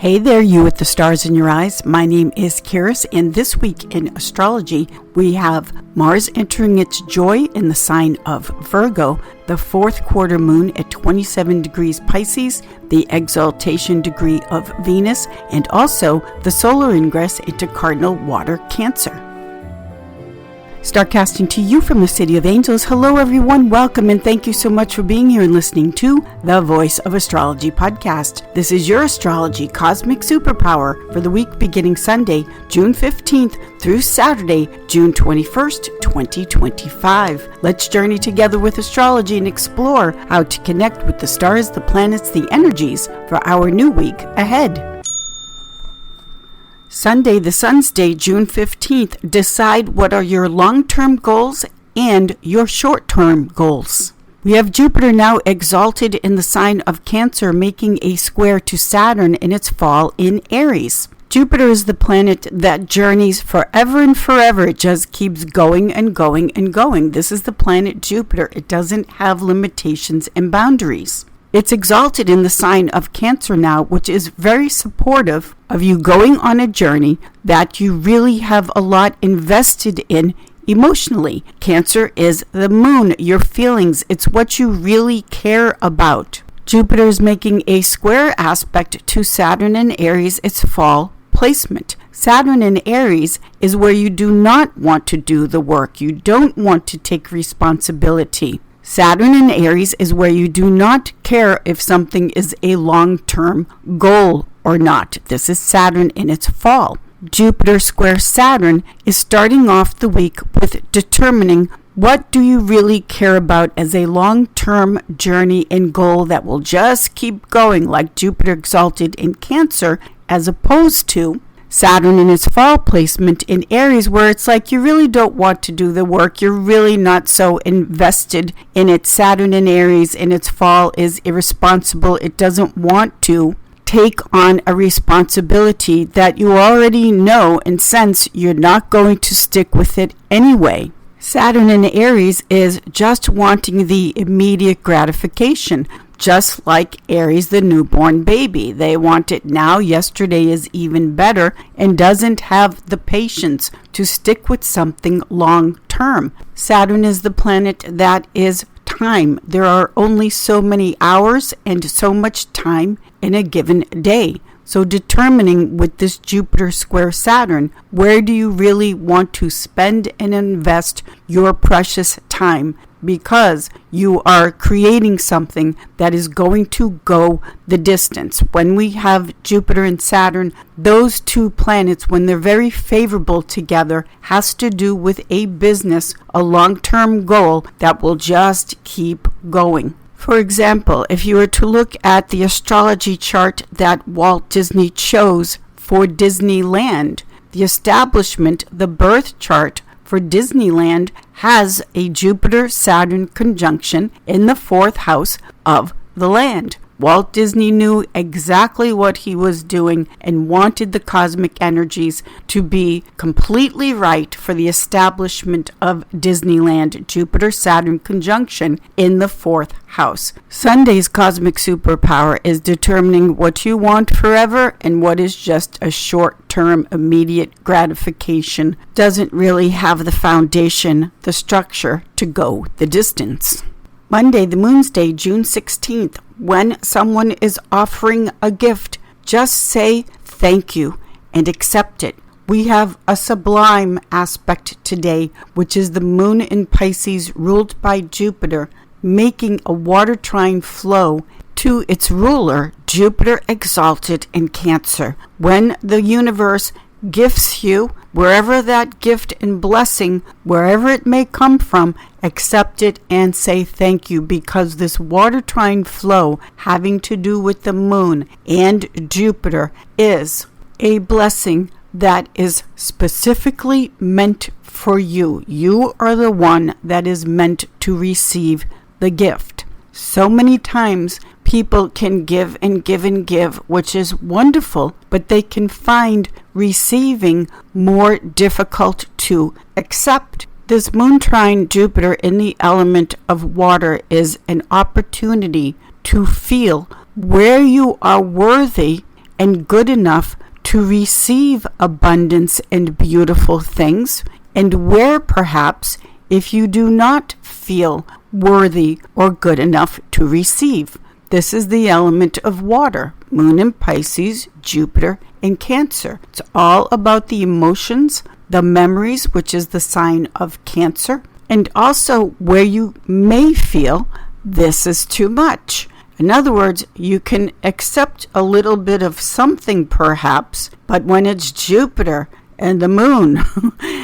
Hey there, you with the stars in your eyes. My name is Karis, and this week in astrology, we have Mars entering its joy in the sign of Virgo, the fourth quarter moon at 27 degrees Pisces, the exaltation degree of Venus, and also the solar ingress into cardinal water Cancer. Starcasting to you from the City of Angels. Hello everyone, welcome and thank you so much for being here and listening to the Voice of Astrology podcast. This is your astrology cosmic superpower for the week beginning Sunday, June 15th through Saturday, June 21st, 2025. Let's journey together with astrology and explore how to connect with the stars, the planets, the energies for our new week ahead. Sunday, the Sun's Day, June 15th, decide what are your long-term goals and your short-term goals. We have Jupiter now exalted in the sign of Cancer, making a square to Saturn in its fall in Aries. Jupiter is the planet that journeys forever and forever. It just keeps going and going and going. This is the planet Jupiter. It doesn't have limitations and boundaries. It's exalted in the sign of Cancer now, which is very supportive of you going on a journey that you really have a lot invested in emotionally. Cancer is the moon, your feelings. It's what you really care about. Jupiter is making a square aspect to Saturn in Aries, its fall placement. Saturn in Aries is where you do not want to do the work. You don't want to take responsibility. Saturn in Aries is where you do not care if something is a long-term goal or not. This is Saturn in its fall. Jupiter square Saturn is starting off the week with determining what do you really care about as a long-term journey and goal that will just keep going, like Jupiter exalted in Cancer, as opposed to Saturn in its fall placement in Aries, where it's like you really don't want to do the work. You're really not so invested in it. Saturn in Aries in its fall is irresponsible. It doesn't want to take on a responsibility that you already know and sense you're not going to stick with it anyway. Saturn in Aries is just wanting the immediate gratification. Just like Aries, the newborn baby. They want it now. Yesterday is even better and doesn't have the patience to stick with something long term. Saturn is the planet that is time. There are only so many hours and so much time in a given day. So determining with this Jupiter square Saturn, where do you really want to spend and invest your precious time? Because you are creating something that is going to go the distance. When we have Jupiter and Saturn, those two planets, when they're very favorable together, has to do with a business, a long-term goal that will just keep going. For example, if you were to look at the astrology chart that Walt Disney chose for Disneyland, the establishment, the birth chart for Disneyland has a Jupiter-Saturn conjunction in the fourth house of the land. Walt Disney knew exactly what he was doing and wanted the cosmic energies to be completely right for the establishment of Disneyland. Jupiter-Saturn conjunction in the fourth house. Sunday's cosmic superpower is determining what you want forever and what is just a short-term immediate gratification. Doesn't really have the foundation, the structure to go the distance. Monday, the Moon's Day, June 16th. When someone is offering a gift, just say thank you and accept it. We have a sublime aspect today, which is the moon in Pisces ruled by Jupiter, making a water trine flow to its ruler, Jupiter exalted in Cancer. When the universe gifts you, wherever that gift and blessing, wherever it may come from, accept it and say thank you, because this water trine flow having to do with the moon and Jupiter is a blessing that is specifically meant for you. You are the one that is meant to receive the gift. So many times people can give and give and give, which is wonderful, but they can find receiving more difficult to accept. This moon trine Jupiter in the element of water is an opportunity to feel where you are worthy and good enough to receive abundance and beautiful things, and where perhaps if you do not feel worthy or good enough to receive. This is the element of water, Moon in Pisces, Jupiter in Cancer. It's all about the emotions, the memories, which is the sign of Cancer, and also where you may feel this is too much. In other words, you can accept a little bit of something perhaps, but when it's Jupiter and the moon,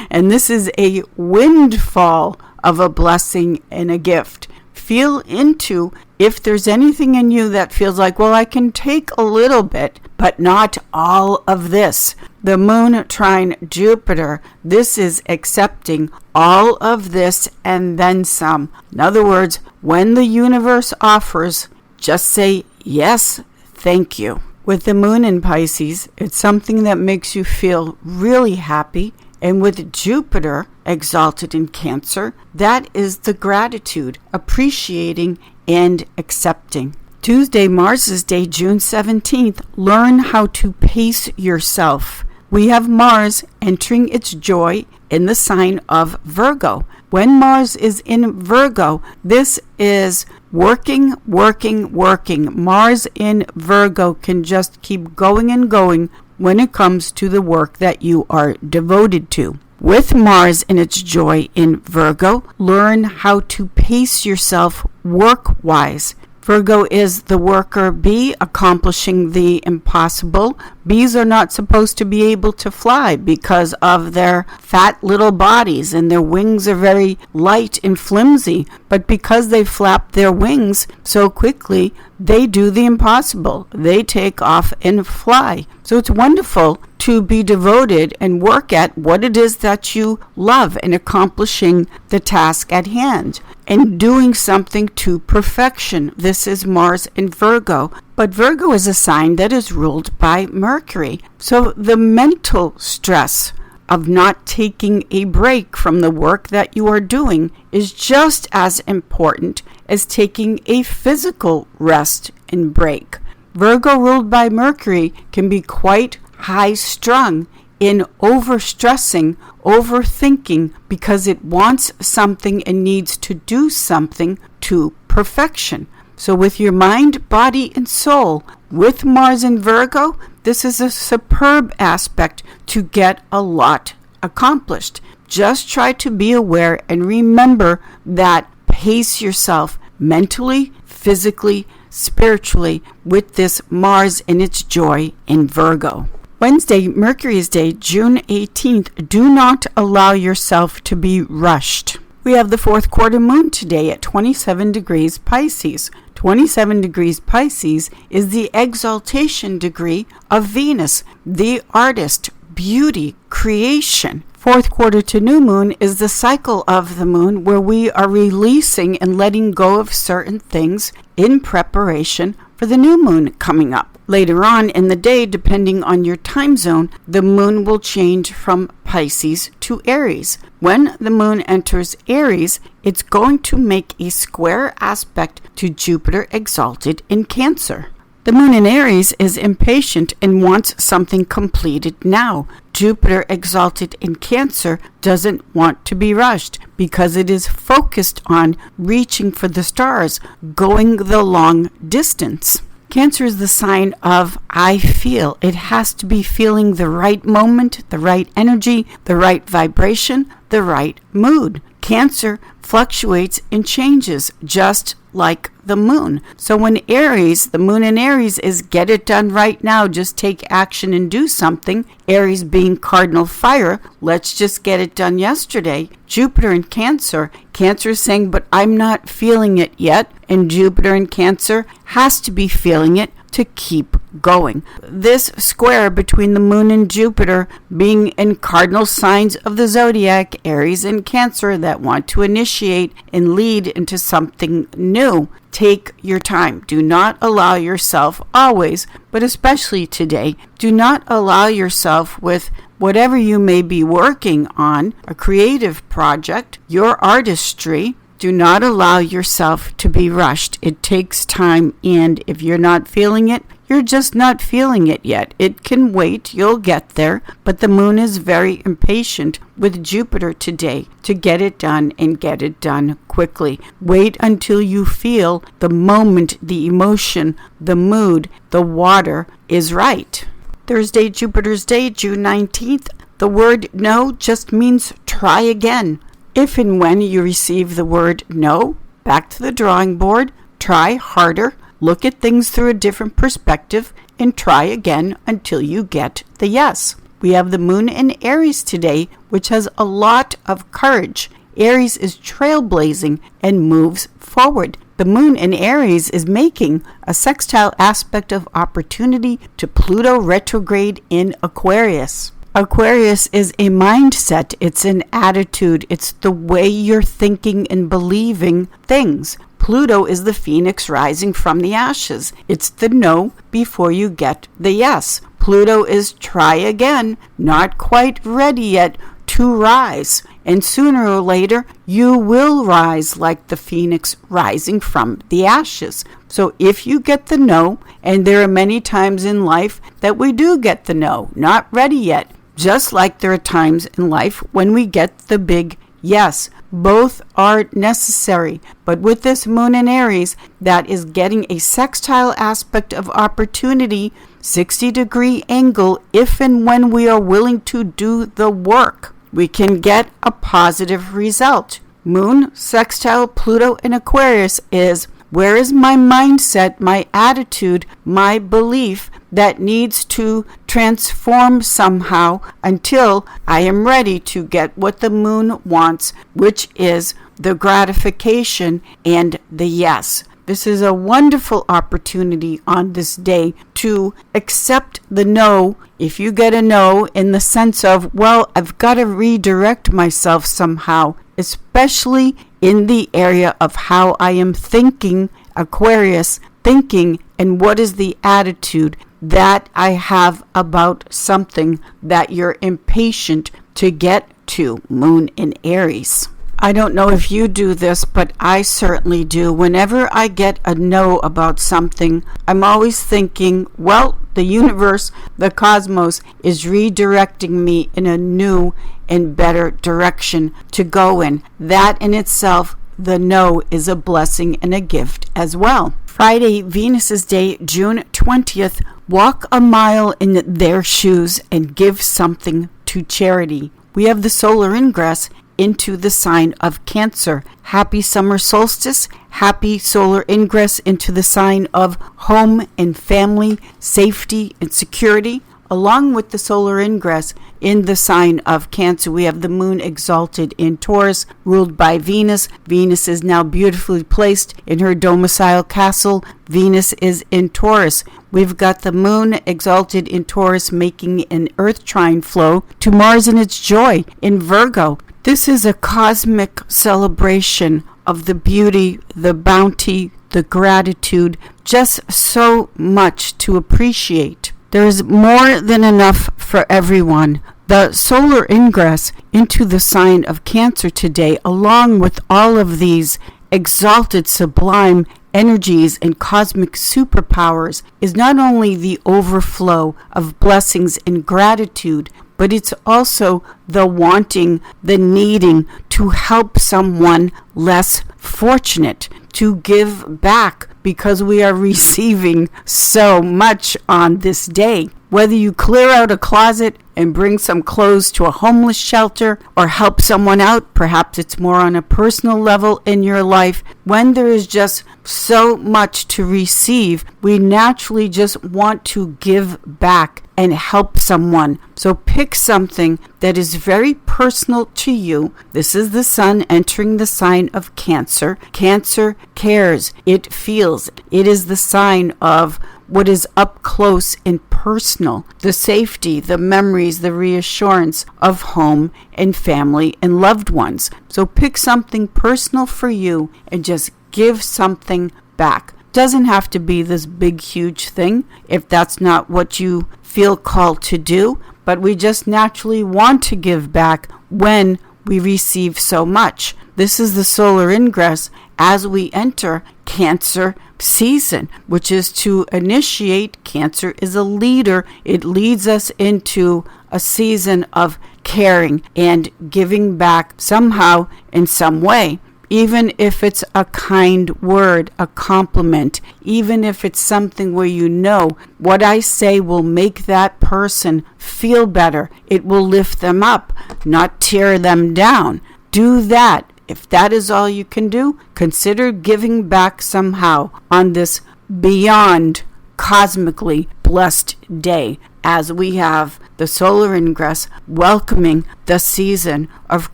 and this is a windfall of a blessing and a gift, feel into if there's anything in you that feels like, well, I can take a little bit, but not all of this. The moon trine Jupiter, this is accepting all of this and then some. In other words, when the universe offers, just say, yes, thank you. With the moon in Pisces, it's something that makes you feel really happy. And with Jupiter exalted in Cancer, that is the gratitude, appreciating and accepting. Tuesday, Mars's day, June 17th, learn how to pace yourself. We have Mars entering its joy in the sign of Virgo. When Mars is in Virgo, this is working. Mars in Virgo can just keep going and going when it comes to the work that you are devoted to. With Mars in its joy in Virgo, learn how to pace yourself work-wise. Virgo is the worker bee accomplishing the impossible. Bees are not supposed to be able to fly because of their fat little bodies, and their wings are very light and flimsy. But because they flap their wings so quickly, they do the impossible. They take off and fly. So it's wonderful to be devoted and work at what it is that you love and accomplishing the task at hand and doing something to perfection. This is Mars in Virgo. But Virgo is a sign that is ruled by Mercury. So the mental stress of not taking a break from the work that you are doing is just as important as taking a physical rest and break. Virgo ruled by Mercury can be quite high-strung in overstressing, overthinking, because it wants something and needs to do something to perfection. So with your mind, body, and soul, with Mars in Virgo, this is a superb aspect to get a lot accomplished. Just try to be aware and remember that pace yourself mentally, physically, spiritually with this Mars in its joy in Virgo. Wednesday, Mercury's day, June 18th. Do not allow yourself to be rushed. We have the fourth quarter moon today at 27 degrees Pisces. 27 degrees Pisces is the exaltation degree of Venus, the artist, beauty, creation. Fourth quarter to new moon is the cycle of the moon where we are releasing and letting go of certain things in preparation for the new moon coming up. Later on in the day, depending on your time zone, the moon will change from Pisces to Aries. When the moon enters Aries, it's going to make a square aspect to Jupiter exalted in Cancer. The moon in Aries is impatient and wants something completed now. Jupiter exalted in Cancer doesn't want to be rushed because it is focused on reaching for the stars, going the long distance. Cancer is the sign of I feel. It has to be feeling the right moment, the right energy, the right vibration, the right mood. Cancer fluctuates and changes just like the moon. So when Aries, the moon in Aries is get it done right now, just take action and do something. Aries being cardinal fire, let's just get it done yesterday. Jupiter in Cancer, Cancer is saying, but I'm not feeling it yet. And Jupiter in Cancer has to be feeling it to keep going. This square between the moon and Jupiter being in cardinal signs of the zodiac, Aries and Cancer, that want to initiate and lead into something new. Take your time. Do not allow yourself always, but especially today, do not allow yourself with whatever you may be working on, a creative project, your artistry. Do not allow yourself to be rushed. It takes time, and if you're not feeling it, You're just not feeling it yet. It can wait. You'll get there. But the moon is very impatient with Jupiter today to get it done and get it done quickly. Wait until you feel the moment, the emotion, the mood, the water is right. Thursday, Jupiter's Day, June 19th. The word no just means try again. If and when you receive the word no, back to the drawing board, try harder, look at things through a different perspective, and try again until you get the yes. We have the moon in Aries today, which has a lot of courage. Aries is trailblazing and moves forward. The moon in Aries is making a sextile aspect of opportunity to Pluto retrograde in Aquarius. Aquarius is a mindset, it's an attitude, it's the way you're thinking and believing things. Pluto is the phoenix rising from the ashes. It's the no before you get the yes. Pluto is try again, not quite ready yet to rise. And sooner or later, you will rise like the phoenix rising from the ashes. So if you get the no, and there are many times in life that we do get the no, not ready yet, just like there are times in life when we get the big yes. Both are necessary. But with this moon in Aries, that is getting a sextile aspect of opportunity, 60-degree angle, if and when we are willing to do the work, we can get a positive result. Moon, sextile, Pluto, and Aquarius is, where is my mindset, my attitude, my belief that needs to transform somehow until I am ready to get what the moon wants, which is the gratification and the yes. This is a wonderful opportunity on this day to accept the no. If you get a no in the sense of, well, I've got to redirect myself somehow, especially in the area of how I am thinking, Aquarius, thinking, and what is the attitude that I have about something that you're impatient to get to, moon in Aries. I don't know if you do this, but I certainly do. Whenever I get a no about something, I'm always thinking, well, the universe, the cosmos, is redirecting me in a new and better direction to go in. That in itself, the no, is a blessing and a gift as well. Friday, Venus's Day, June 20th. Walk a mile in their shoes and give something to charity. We have the solar ingress into the sign of Cancer. Happy summer solstice. Happy solar ingress into the sign of home and family, safety and security. Along with the solar ingress in the sign of Cancer, we have the moon exalted in Taurus, ruled by Venus. Venus is now beautifully placed in her domicile castle. Venus is in Taurus. We've got the moon exalted in Taurus, making an earth trine flow to Mars in its joy in Virgo. This is a cosmic celebration of the beauty, the bounty, the gratitude, just so much to appreciate. There is more than enough for everyone. The solar ingress into the sign of Cancer today, along with all of these exalted, sublime energies and cosmic superpowers, is not only the overflow of blessings and gratitude, but it's also the wanting, the needing to help someone less fortunate, to give back because we are receiving so much on this day. Whether you clear out a closet and bring some clothes to a homeless shelter or help someone out, perhaps it's more on a personal level in your life. When there is just so much to receive, we naturally just want to give back and help someone. So pick something that is very personal to you. This is the sun entering the sign of Cancer. Cancer cares. It feels. It is the sign of what is up close and personal, the safety, the memories, the reassurance of home and family and loved ones. So pick something personal for you and just give something back. Doesn't have to be this big, huge thing if that's not what you feel called to do, but we just naturally want to give back when we receive so much. This is the solar ingress as we enter Cancer season, which is to initiate. Cancer is a leader. It leads us into a season of caring and giving back somehow in some way. Even if it's a kind word, a compliment, even if it's something where you know what I say will make that person feel better, it will lift them up, not tear them down. Do that. If that is all you can do, consider giving back somehow on this beyond cosmically blessed day, as we have the solar ingress welcoming the season of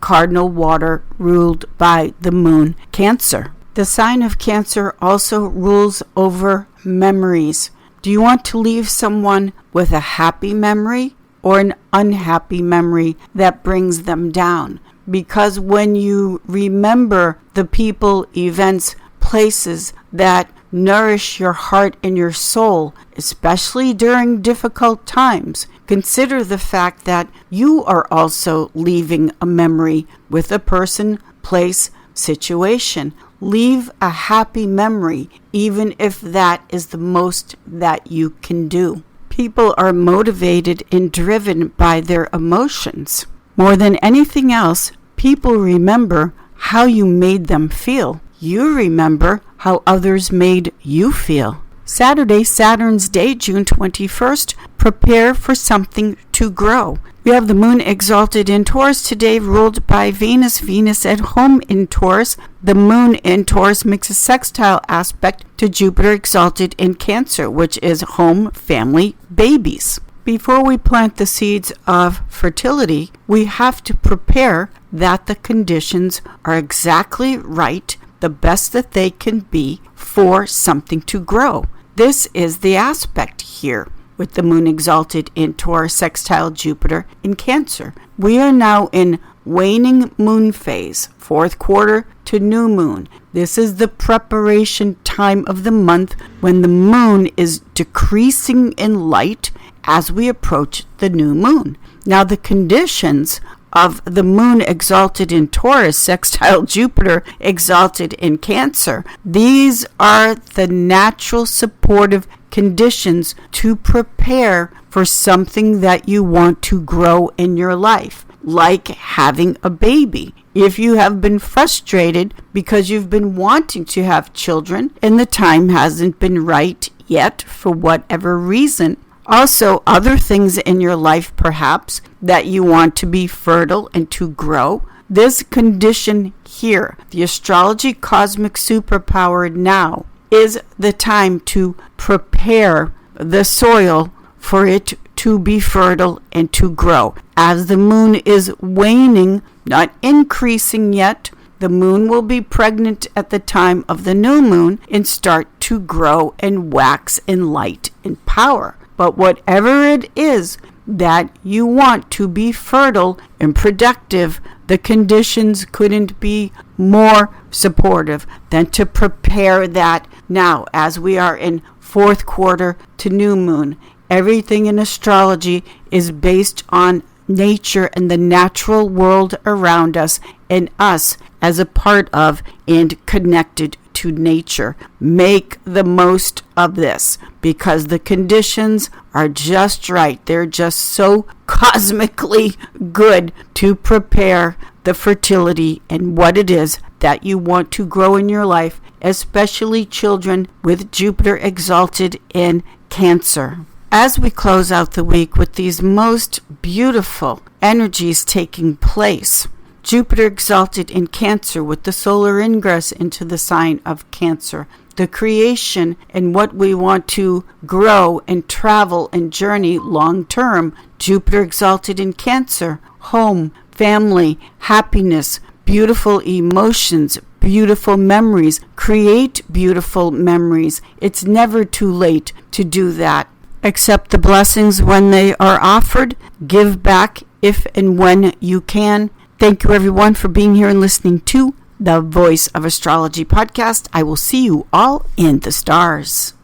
cardinal water ruled by the moon, Cancer. The sign of Cancer also rules over memories. Do you want to leave someone with a happy memory or an unhappy memory that brings them down? Because when you remember the people, events, places that nourish your heart and your soul, especially during difficult times, consider the fact that you are also leaving a memory with a person, place, situation. Leave a happy memory, even if that is the most that you can do. People are motivated and driven by their emotions. More than anything else, people remember how you made them feel. You remember how others made you feel. Saturday, Saturn's Day, June 21st. Prepare for something to grow. We have the moon exalted in Taurus today, ruled by Venus. Venus at home in Taurus. The moon in Taurus makes a sextile aspect to Jupiter exalted in Cancer, which is home, family, babies. Before we plant the seeds of fertility, we have to prepare that the conditions are exactly right, the best that they can be for something to grow. This is the aspect here with the moon exalted in Taurus sextile Jupiter in Cancer. We are now in waning moon phase, fourth quarter to new moon. This is the preparation time of the month when the moon is decreasing in light as we approach the new moon. Now the conditions of the moon exalted in Taurus, sextile Jupiter exalted in Cancer, these are the natural supportive conditions to prepare for something that you want to grow in your life, like having a baby. If you have been frustrated because you've been wanting to have children and the time hasn't been right yet for whatever reason, also other things in your life perhaps that you want to be fertile and to grow, this condition here, the astrology cosmic superpower now, is the time to prepare the soil for it to be fertile and to grow. As the moon is waning, not increasing yet, the moon will be pregnant at the time of the new moon and start to grow and wax in light and power. But whatever it is that you want to be fertile and productive, the conditions couldn't be more supportive than to prepare that now as we are in fourth quarter to new moon. Everything in astrology is based on nature and the natural world around us and us as a part of and connected to nature. Make the most of this because the conditions are just right. They're just so cosmically good to prepare the fertility and what it is that you want to grow in your life, especially children with Jupiter exalted in Cancer. As we close out the week with these most beautiful energies taking place, Jupiter exalted in Cancer with the solar ingress into the sign of Cancer, the creation and what we want to grow and travel and journey long term. Jupiter exalted in Cancer, home, family, happiness, beautiful emotions, beautiful memories. Create beautiful memories. It's never too late to do that. Accept the blessings when they are offered. Give back if and when you can. Thank you, everyone, for being here and listening to the Voice of Astrology podcast. I will see you all in the stars.